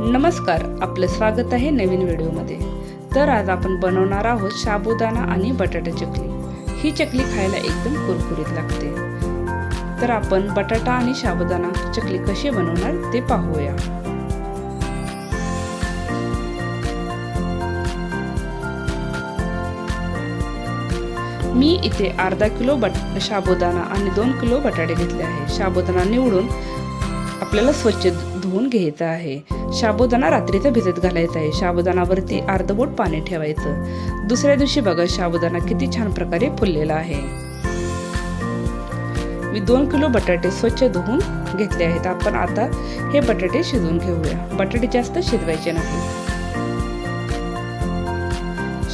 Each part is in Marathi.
नमस्कार, आपलं स्वागत आहे नवीन व्हिडिओमध्ये। तर आज आपण बनवणार आहोत साबुदाणा आणि बटाटा चकली। ही चकली खायला एकदम कुरकुरीत लागते। तर आपण बटाटा आणि साबुदाणा चकली कशी बनवणार ते पाहूया। मी इथे अर्धा किलो साबुदाणा आणि 2 किलो बटाटे घेतले आहे। साबुदाणा निवडून आपल्याला स्वच्छ धुवून घ्यायचा आहे। साबुदाणा रात्रीचा भिजत घालायचा आहे। साबुदाणावरती अर्धवट पाणी ठेवायचं। दुसऱ्या दिवशी बघा साबुदाणा किती छान प्रकारे फुललेला आहे। मी 2 किलो बटाटे स्वच्छ धुवून घेतले आहेत। आपण आता हे बटाटे शिजवून घेऊया। बटाटे जास्त शिजवायचे नाहीत।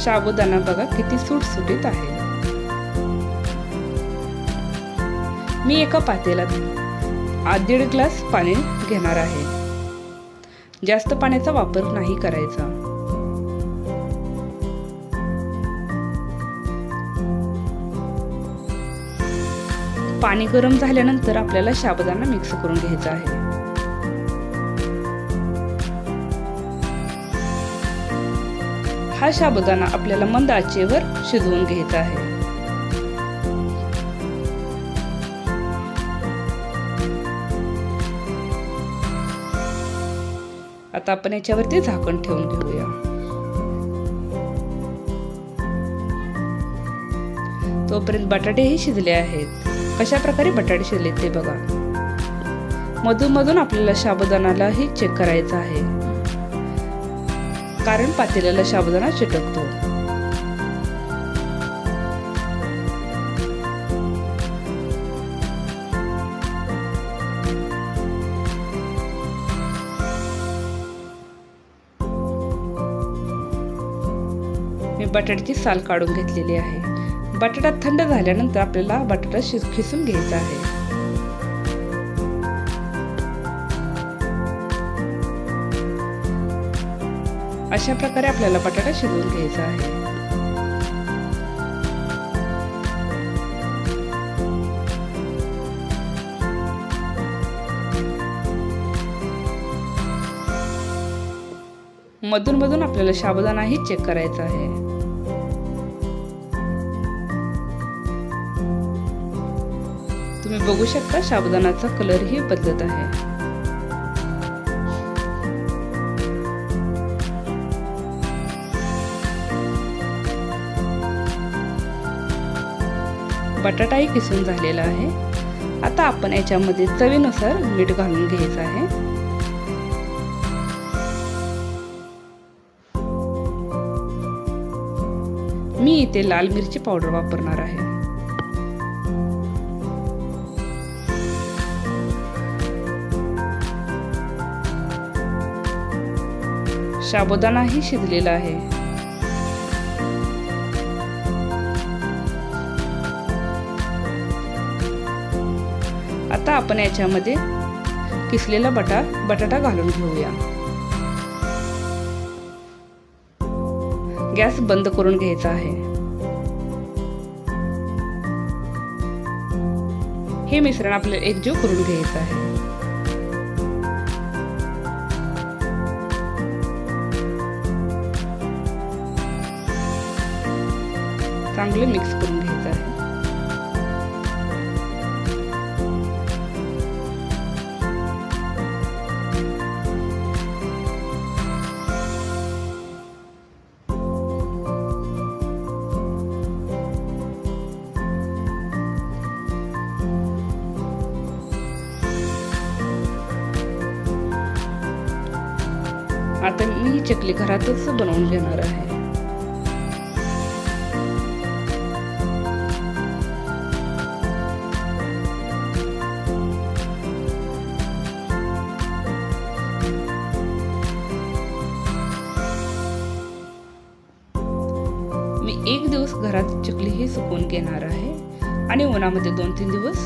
साबुदाणा बघा किती सुटसुटीत आहे। मी एका पातेल्यात 1.5 ग्लास पाणी घेणार आहे। जास्त पाण्याचा वापर नाही करायचा। पाणी गरम झाल्यानंतर आपल्याला साबुदाणा मिक्स करून घ्यायचा आहे। हा साबुदाणा आपल्याला मंद आचेवर शिजवून घ्यायचा आहे। आता आपण याच्यावरती झाकण ठेवून घेऊया। तोपर्यंत बटाटेही शिजले आहेत। कशा प्रकारे बटाटे शिजले ते बघा। मधून मधून आपल्याला साबुदाणालाही चेक करायचा आहे, कारण पातेल्याला साबुदाणा चिटकतो। मी बटाट्याची साल काढून घेतलेली आहे। बटाटा थंड झाल्यानंतर आपल्याला बटाटा खिसून घ्यायचा आहे। अशा प्रकारे आपल्याला बटाटा शिजवून घ्यायचा आहे। मधून मधून आपल्याला साबुदाणाही चेक करायचा आहे। तुम्ही बघू शकता साबुदाणाचा कलर ही बदलत आहे। बटाटाही किसून झालेला आहे। आता आपण याच्यामध्ये चवीनुसार मीठ घालून घ्यायचं आहे। मी इथे लाल मिरची पावडर वापरणार आहे। साबुदाणाही शिजलेला आहे। आता आपण याच्यामध्ये किसलेला बटाटा घालून घेऊया। गॅस बंद करून घ्यायचा आहे। हे मिश्रण आपल्याला एकजीव करून घ्यायचं आहे। चांगले मिक्स करून घ्यायचं आहे। आता मी ही चकली घरातच बनवून घेणार आहे। मी 1 दिवस घरात चकली ही सुकवून घेणार आहे आणि उन्हामध्ये 2-3 दिवस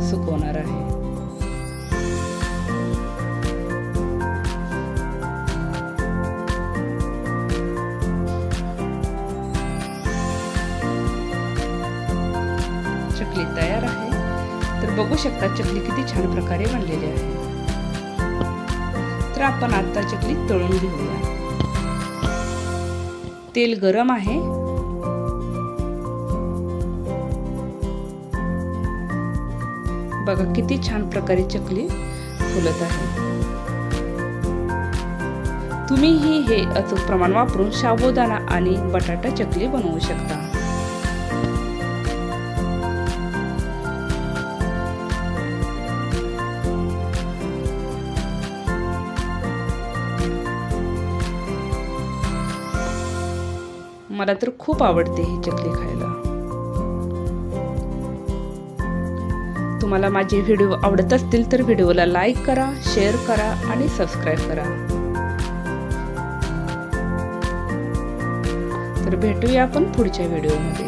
सुकवणार आहे। चकली तयार आहे। तर बघू शकता चकली किती छान प्रकारे बनलेली आहे। तर आपण आता चकली तळून घेऊया. तेल गरम आहे. बघा किती छान प्रकारे चकली फुलत आहे. तुम्हीही हे अचूक प्रमाण वापरून साबुदाणा आणि बटाटा चकली बनवू शकता. मला तर खूप आवडते ही चकली खायला. तुम्हाला माझे व्हिडिओ आवडत असतील तर व्हिडिओला लाईक करा, शेअर करा आणि सबस्क्राईब करा. तर भेटूया आपण पुढच्या व्हिडिओमध्ये.